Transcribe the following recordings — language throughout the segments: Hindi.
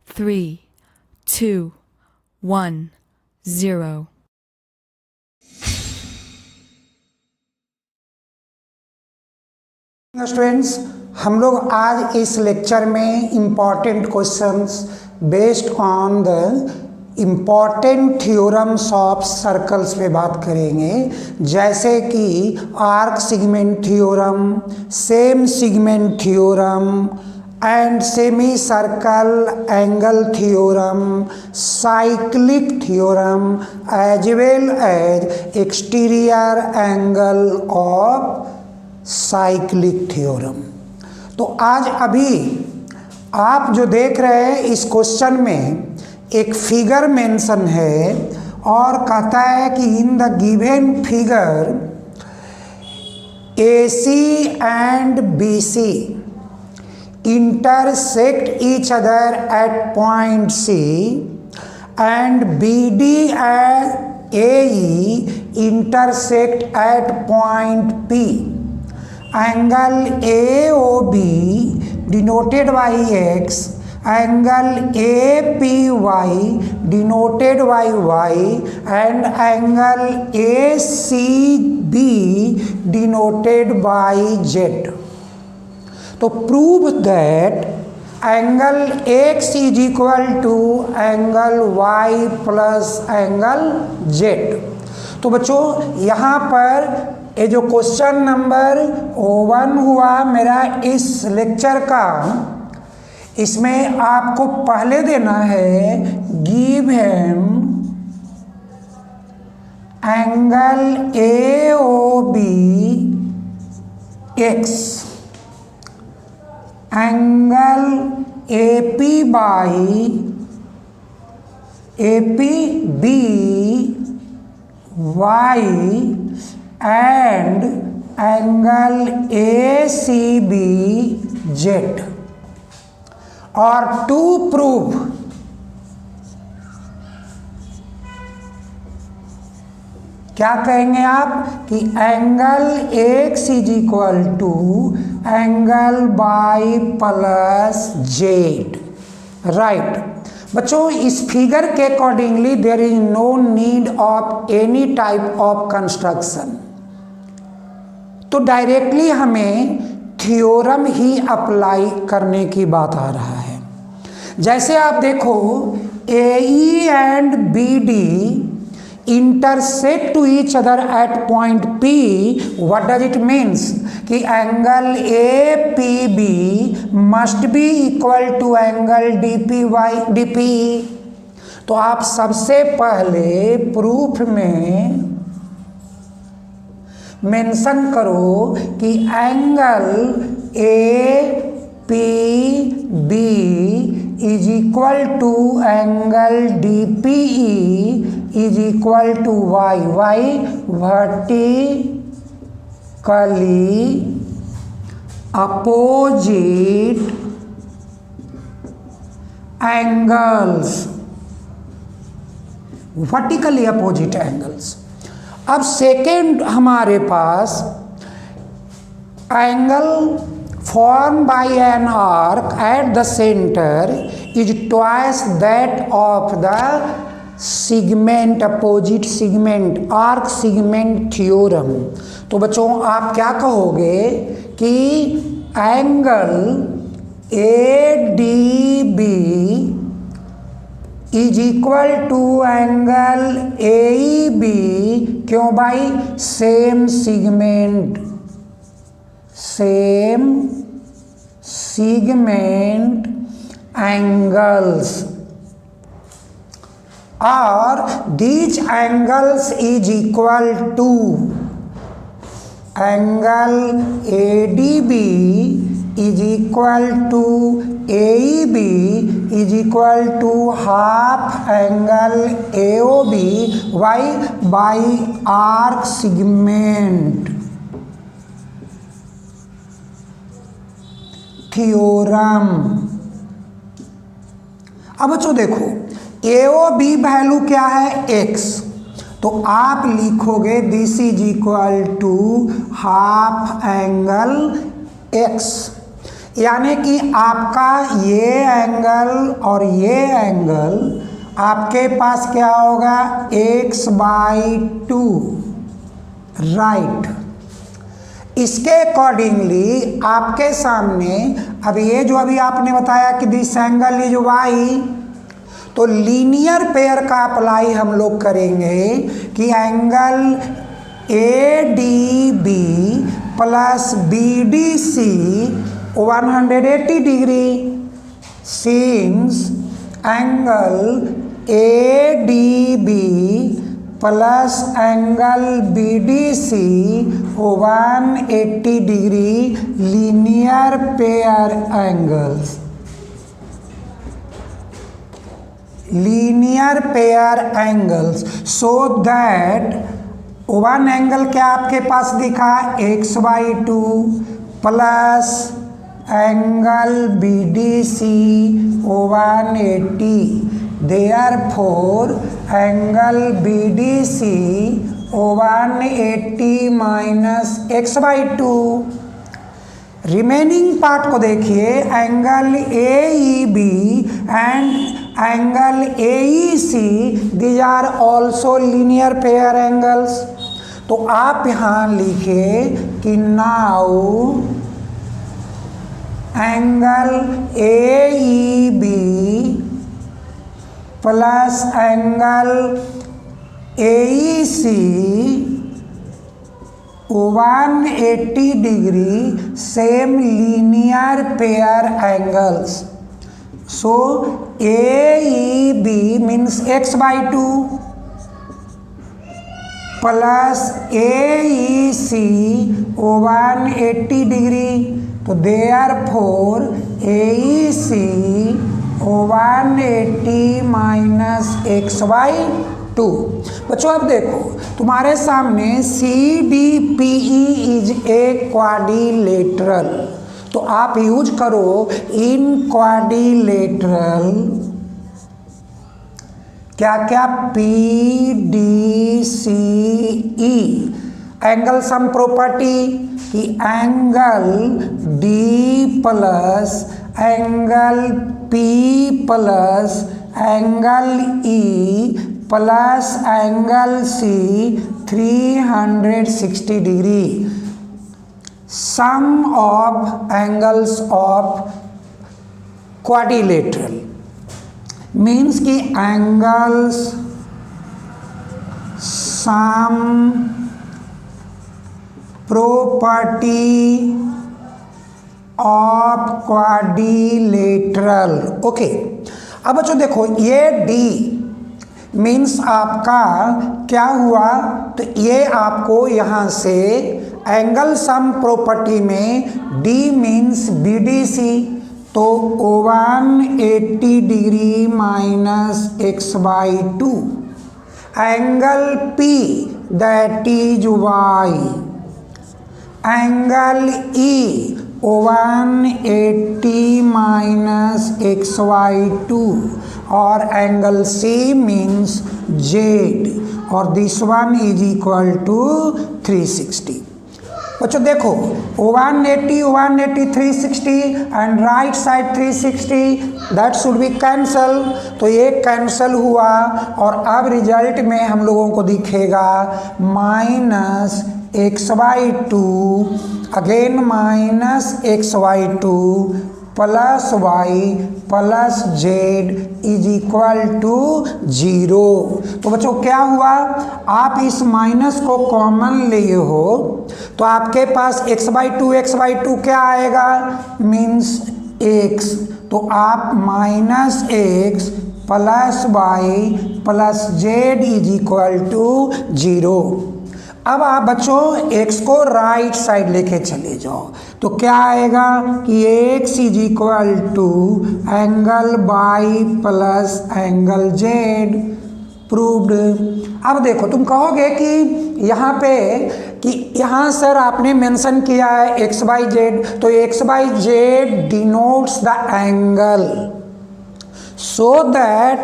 Three, two, 1, 0. स्टूडेंट्स, हम लोग आज इस लेक्चर में important questions based on the important theorems of circles पे बात करेंगे, जैसे कि arc segment theorem, same segment theorem and semi circle angle theorem, cyclic theorem as well as exterior angle of cyclic theorem. तो आज अभी आप जो देख रहे हैं इस क्वेश्चन में एक फिगर मेंशन है और कहता है कि in the given figure AC and BC intersect each other at point C and BD and AE intersect at point P. Angle AOB denoted by X, angle APY denoted by Y and angle ACB denoted by Z. तो prove that angle X is equal to angle Y plus angle Z। तो बच्चों यहाँ पर ये जो क्वेश्चन नंबर 1 हुआ मेरा इस लेक्चर का, इसमें आपको पहले देना है given angle AOB X, angle AP by APB Y and angle ACB Z। और टू प्रूव क्या कहेंगे आप कि angle X is equal to angle Y plus Z, right. बच्चों इस फिगर के accordingly there is no need of any type of construction. तो डायरेक्टली हमें थ्योरम ही अप्लाई करने की बात आ रहा है। जैसे आप देखो AE and BD intersect to each other at point P, what does it means? कि angle APB must be equal to angle DPE। तो आप सबसे पहले प्रूफ में मेंशन करो कि angle APB is equal to angle DPE is equal to Y vertically opposite angles, vertically opposite angles. अब सेकेंड हमारे पास angle formed by an arc at the center is twice that of the segment opposite segment arc segment theorem। तो बच्चों आप क्या कहोगे कि angle ADB is equal to angle AEB, क्यों भाई? सेम सिगमेंट एंगल्स और these angles is equal to angle ADB is equal to AEB is equal to half angle AOB by arc segment theorem. अब बच्चों देखो ए ओ बी वैल्यू क्या है x, तो आप लिखोगे this is equal to half angle x, यानी कि आपका ये एंगल और ये एंगल आपके पास क्या होगा x/2, राइट। इसके अकॉर्डिंगली आपके सामने अब ये जो अभी आपने बताया कि दिस एंगल इज y, तो लीनियर पेयर का अप्लाई हम लोग करेंगे कि angle ADB plus BDC 180 degree, since angle ADB plus angle BDC 180 degree linear pair angles, linear pair angles, so that one angle क्या आपके पास दिखा x/2 plus angle BDC 180, therefore angle BDC 180 minus x/2। Remaining part को देखिए, angle AEB and angle AEC, these are also linear pair angles. तो आप यहाँ लिखे कि now angle AEB plus angle AEC 180 degree same linear pair angles, so AEB means x/2 plus AEC 180 degree, तो देयरफॉर AEC 180 माइनस x/2। बच्चों अब देखो तुम्हारे सामने CDPE इज ए क्वाड्रिलेटरल, तो आप यूज करो इन क्वाड्रिलेटरल क्या क्या PDCE एंगल सम प्रॉपर्टी कि angle D plus angle P plus angle E plus angle C 360 degree, sum of angles of quadrilateral means कि angles sum property of quadrilateral. Okay, अब बच्चों देखो ये D मीन्स आपका क्या हुआ, तो ये आपको यहाँ से एंगल सम प्रॉपर्टी में D मीन्स BDC, तो 180 degree minus x/2, angle P that is y, angle E 180 minus x/2 और एंगल C मीन्स Z, और this one is equal to 360। बच्चों देखो 180 180 360 and right side 360, that should be cancel, तो ये कैंसल हुआ और अब रिजल्ट में हम लोगों को दिखेगा minus x/2, again minus x/2 plus y plus z is equal to 0। तो बच्चों क्या हुआ, आप इस माइनस को कॉमन लिए हो तो आपके पास x/2 क्या आएगा मीन्स x, तो आप minus x plus y plus z is equal to 0। अब आप बच्चों x को राइट साइड लेके चले जाओ तो क्या आएगा कि x is equal to angle y plus angle z, proved. अब देखो तुम कहोगे कि यहाँ पे कि यहाँ सर आपने मेंशन किया है x/z, तो x/z denotes the angle, so that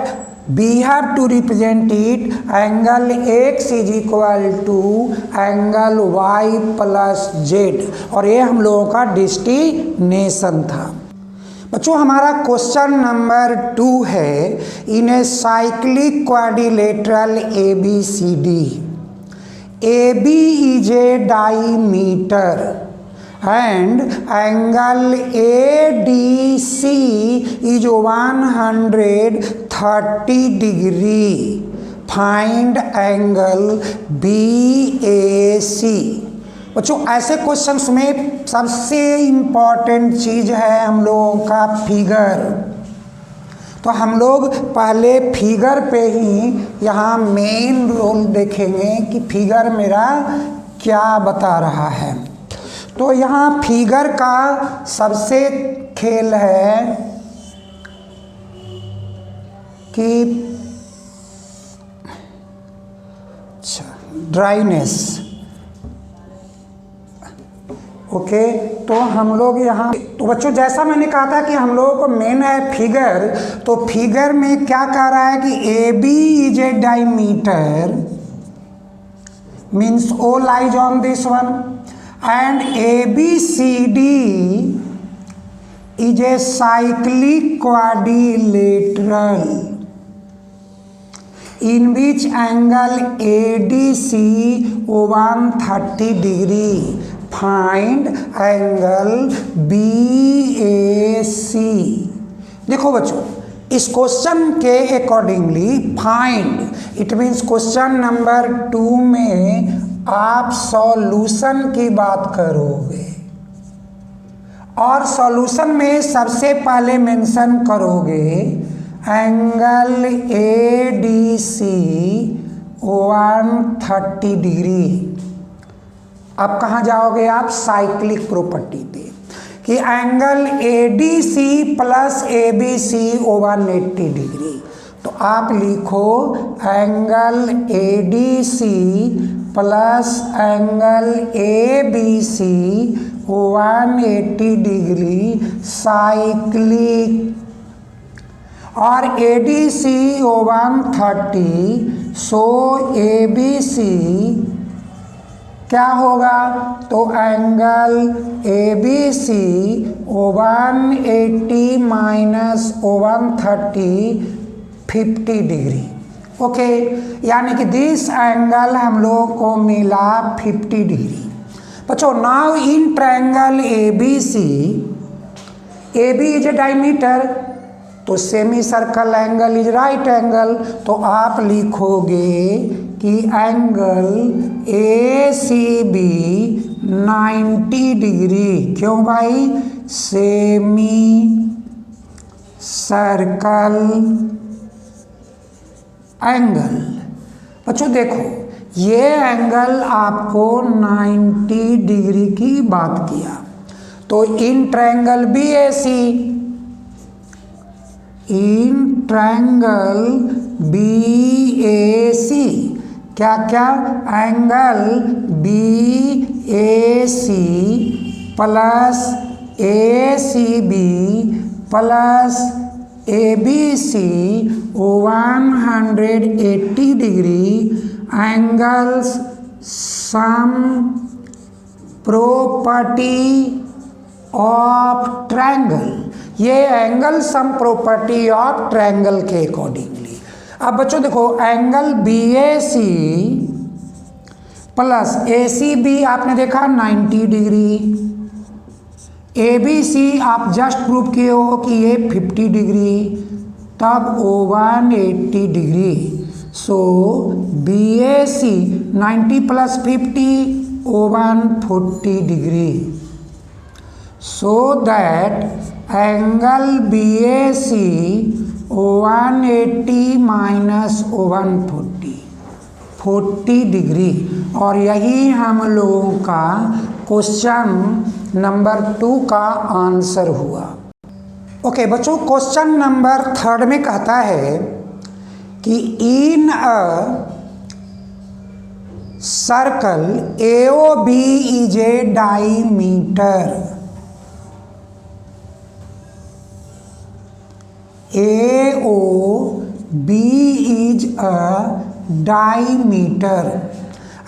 we have to represent it angle x is equal to angle y plus z, और ये हम लोगों का डेस्टिनेशन था। बच्चों हमारा क्वेश्चन नंबर 2 है, in a cyclic quadrilateral ABCD, AB is a diameter and angle ADC is 130 degree. Find angle BAC। बच्चों ऐसे क्वेश्चंस में सबसे इम्पॉर्टेंट चीज़ है हम लोगों का फिगर। तो हम लोग पहले फिगर पे ही यहाँ मेन रोल देखेंगे कि फिगर मेरा क्या बता रहा है। तो यहाँ फिगर का सबसे खेल है कि ड्राइनेस। ओके, तो हम लोग यहाँ, तो बच्चों जैसा मैंने कहा था कि हम लोगों को मेन है फिगर, तो फिगर में क्या कह रहा है कि AB is a diameter, means O lies on this one, and ABCD is a cyclic quadrilateral in which angle ADC 130 degree. Find angle BAC। देखो बच्चों इस क्वेश्चन के accordingly find, it means question number 2 में आप सॉल्यूशन की बात करोगे और सॉल्यूशन में सबसे पहले मेंशन करोगे एंगल ADC 130 डिग्री। अब कहाँ जाओगे आप? साइक्लिक प्रॉपर्टी पे कि angle ADC plus ABC 180 degree. तो आप लिखो angle ADC plus angle ABC 180 degree cyclic, और ADC 130, सो ABC क्या होगा? तो angle ABC 180 minus 130 50 degree. Okay, यानी कि दिस एंगल हम लोगों को मिला 50 डिग्री। बच्चों now in triangle ABC, AB is a diameter, तो semi circle angle is right angle, तो आप लिखोगे कि एंगल ACB 90 डिग्री। क्यों भाई? Semi circle angle. बच्चों देखो ये एंगल आपको 90 डिग्री की बात किया, तो in triangle BAC, in triangle BAC क्या क्या? Angle BAC plus ACB plus ABC 180 degree angles sum property of triangle. ये angle sum property of triangle के अकॉर्डिंगली। अब बच्चों देखो एंगल BAC प्लस ACB आपने देखा 90 डिग्री, ABC आप जस्ट प्रूव किए हो कि ये 50 डिग्री, तब 180 degree. So BAC 90 plus 50 140 degree. So that angle BAC 180 minus 140 40 degree. और यही हम लोगों का क्वेश्चन नंबर 2 का आंसर हुआ। ओके बच्चों क्वेश्चन नंबर 3 में कहता है कि in a circle AOB is a diameter, AO B is a diameter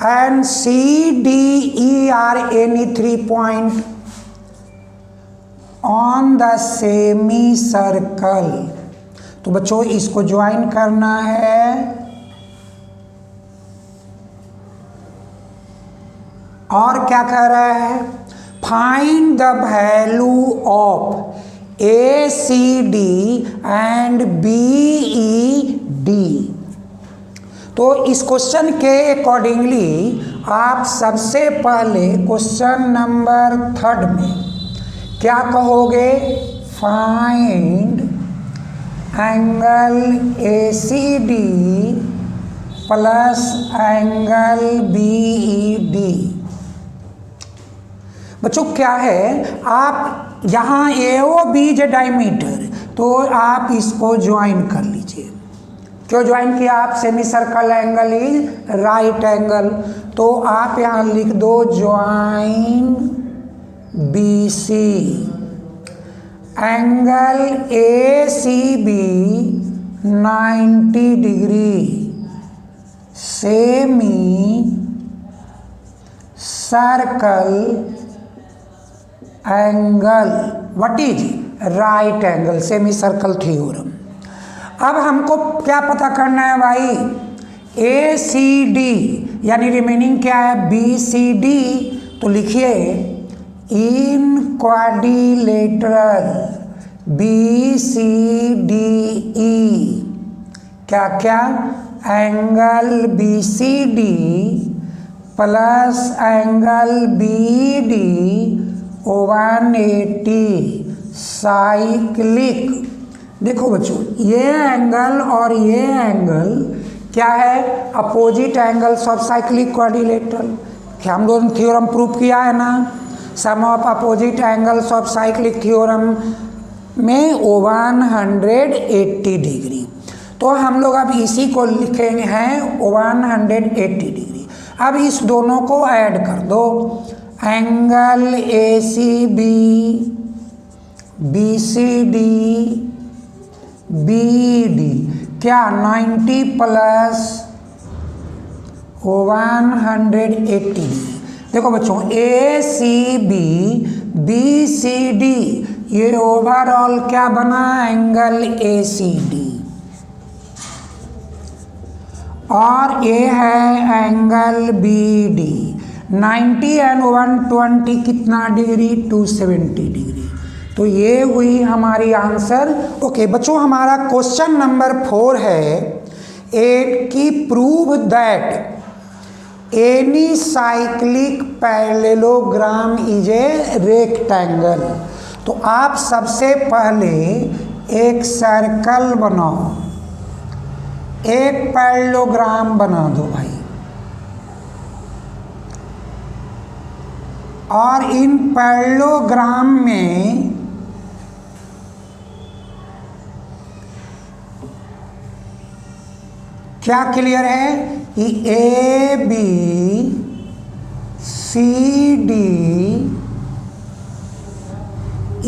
and C, D, E are any 3 points on the semicircle। तो बच्चों इसको ज्वाइन करना है। और क्या कह रहा है? Find the value of ACD and BED। तो इस क्वेश्चन के अकॉर्डिंगली आप सबसे पहले क्वेश्चन नंबर 3 में क्या कहोगे? Find angle ACD plus angle BED। बच्चों क्या है, आप यहाँ AOB जो डायमीटर, तो आप इसको ज्वाइन कर लीजिए। क्यों ज्वाइन किया आप? Semi circle angle is right angle, तो आप यहाँ लिख दो join BC angle ACB 90 degree semi circle angle what is right angle, semi circle theorem. अब हमको क्या पता करना है भाई? ACD यानी रिमेनिंग क्या है? BCD। तो लिखिए इन क्वाड्रिलेटरल BCDE क्या क्या? Angle BCD plus angle BD 180 cyclic. देखो बच्चों ये एंगल और ये एंगल क्या है? Opposite angles of cyclic quadrilateral. क्या हम लोगों ने थ्योरम प्रूव किया है ना? Sum of opposite angles of cyclic theorem में 180 डिग्री। तो हम लोग अब इसी को लिखेंगे हैं 180 डिग्री। अब इस दोनों को ऐड कर दो। एंगल ACB BCD BD क्या 90 प्लस 180 डिग्री। देखो बच्चों ACB BCD ये ओवरऑल क्या बना? Angle ACD। और ये है एंगल BD। 90 एंड 120 कितना डिग्री? 270 डिग्री। तो ये हुई हमारी आंसर। ओके बच्चों हमारा क्वेश्चन नंबर 4 है 8 की prove that any cyclic parallelogram is a rectangle. तो आप सबसे पहले एक सर्कल बनाओ, एक पैरेललोग्राम बना दो भाई, और इन पैरेललोग्राम में क्या क्लियर है कि AB CD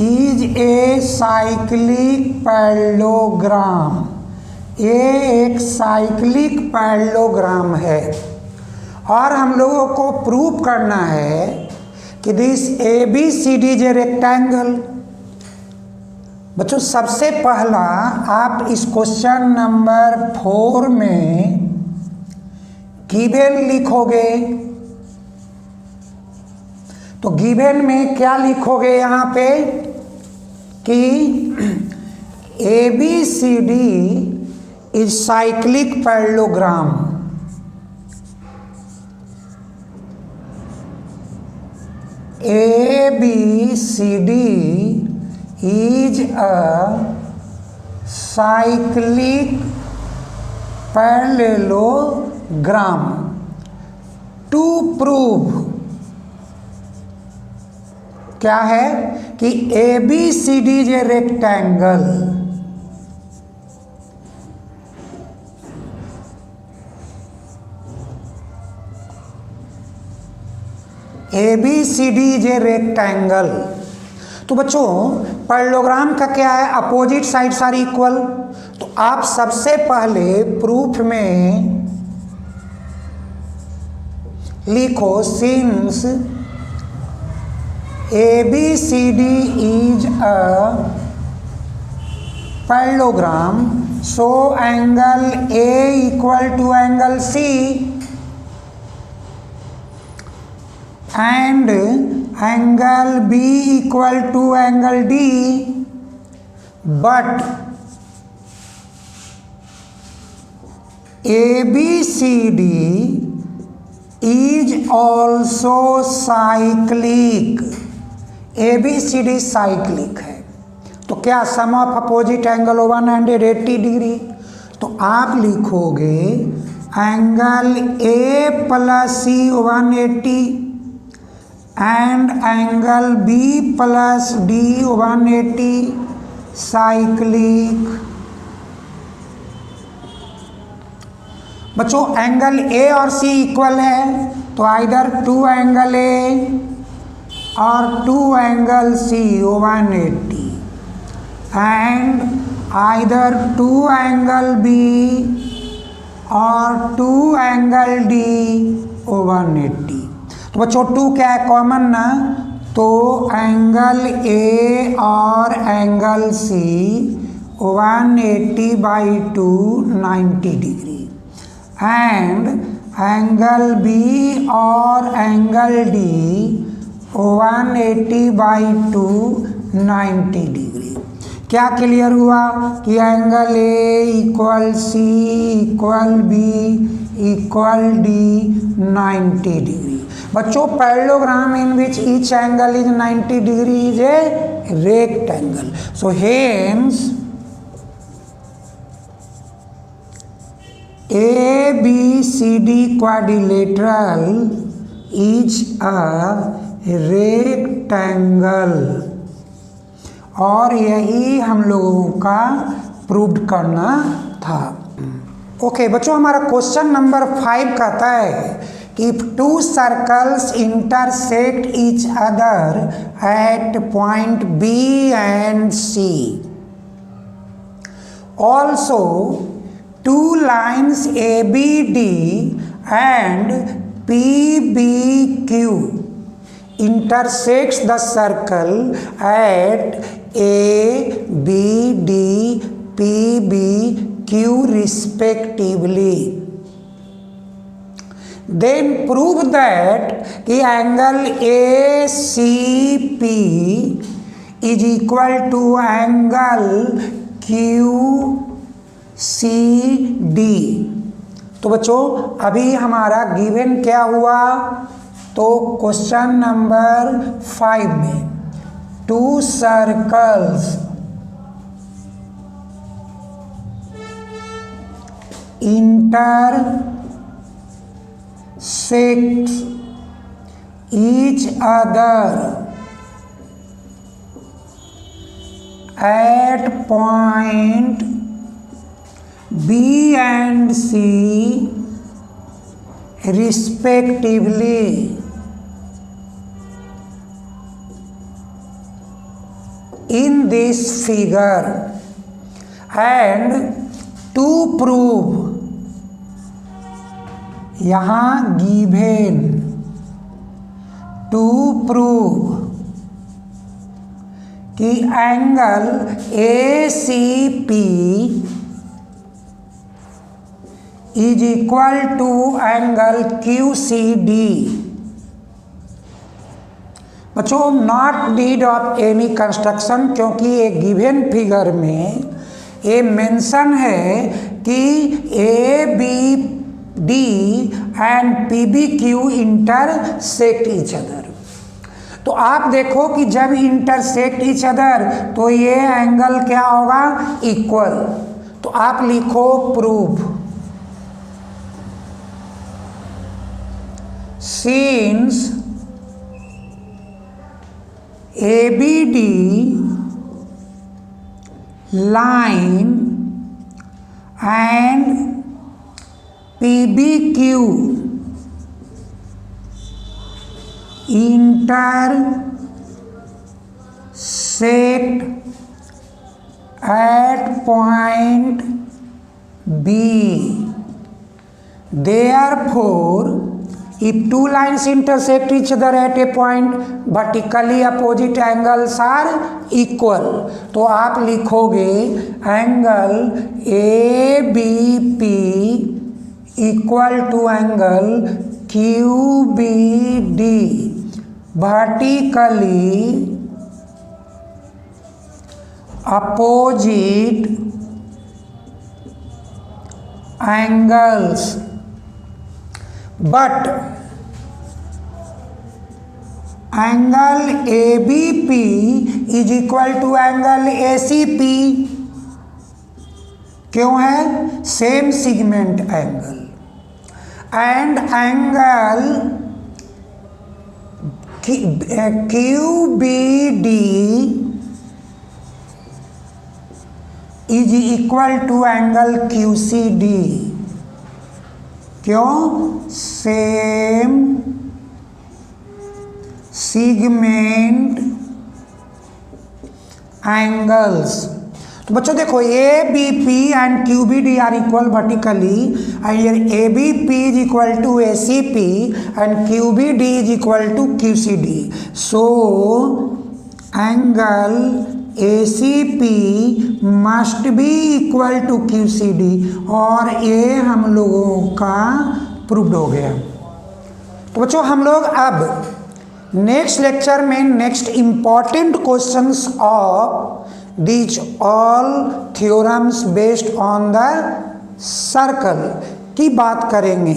is a cyclic parallelogram. ये एक साइक्लिक पैरेललोग्राम है और हम लोगों को प्रूव करना है कि this ABCD is a rectangle. बच्चों सबसे पहला आप इस क्वेश्चन नंबर 4 में गिवन लिखोगे। तो गिवन में क्या लिखोगे यहाँ पे कि ABCD is cyclic parallelogram. ABCD is a cyclic parallelogram। To prove क्या है कि ABCD is a rectangle। ABCD is a rectangle। तो बच्चों पैरेललोग्राम का क्या है? Opposite sides are equal. तो तो आप सबसे पहले प्रूफ में लिखो since ABCD is a parallelogram, so angle A equal to angle C and angle B equal to angle D, but ABCD is also cyclic. ABCD cyclic है, तो क्या सम ऑफ अपोजिट एंगल 180 डिग्री, तो आप लिखोगे angle A plus C 180 and angle B plus D 180 cyclic. बच्चों एंगल A और C इक्वल है, तो आइदर 2 एंगल A और 2 angle C 180 and either 2 angle B और 2 एंगल D 180। तो बच्चों 2 क्या है कॉमन ना, तो एंगल A और angle C 180/2 90 degree and angle B और एंगल D 180/2 90 डिग्री। क्या क्लियर हुआ कि angle A equal C equal B equal D 90 degree. बच्चों parallelogram in which each angle is 90 degree is a rectangle, so hence ABCD quadrilateral is a rectangle, और यही हम लोगों का प्रूव करना था। ओके बच्चों, हमारा क्वेश्चन नंबर 5 कहता है कि if 2 circles intersect each other at point B and C, also 2 lines ABD and PBQ intersects the circle at A, B, D, P, B, Q respectively, then prove that कि angle ACP is equal to angle QCD। तो बच्चों अभी हमारा गिवन क्या हुआ, तो क्वेश्चन नंबर 5 में 2 circles intersect each other at point B and C respectively, in this figure, and to prove, यहाँ given, to prove कि angle ACP is equal to angle QCD। बच्चों not need of any construction, क्योंकि ये गिवन फिगर में ये मेंशन है कि ABD and PBQ intersect each other. तो आप देखो कि जब इंटरसेक्ट ईच अदर तो ये एंगल क्या होगा, इक्वल। तो आप लिखो proof since ABD line and PBQ intersect at point B. Therefore, if two lines intersect each other at a point, vertically opposite angles are equal. तो आप लिखोगे angle ABP equal to angle QBD, vertically opposite angles, but angle ABP is equal to angle ACP. क्यों है? Same segment angle. And angle QBD is equal to angle QCD. क्यों? Same segment angles. तो बच्चों देखो ABP and QBD are equal vertically and here ABP is equal to ACP and QBD is equal to QCD. So angle ACP must be equal to QCD और ये हम लोगों का प्रूव्ड हो गया. तो बच्चों हम लोग अब नेक्स्ट लेक्चर में next important questions of these all theorems based on the circle की बात करेंगे.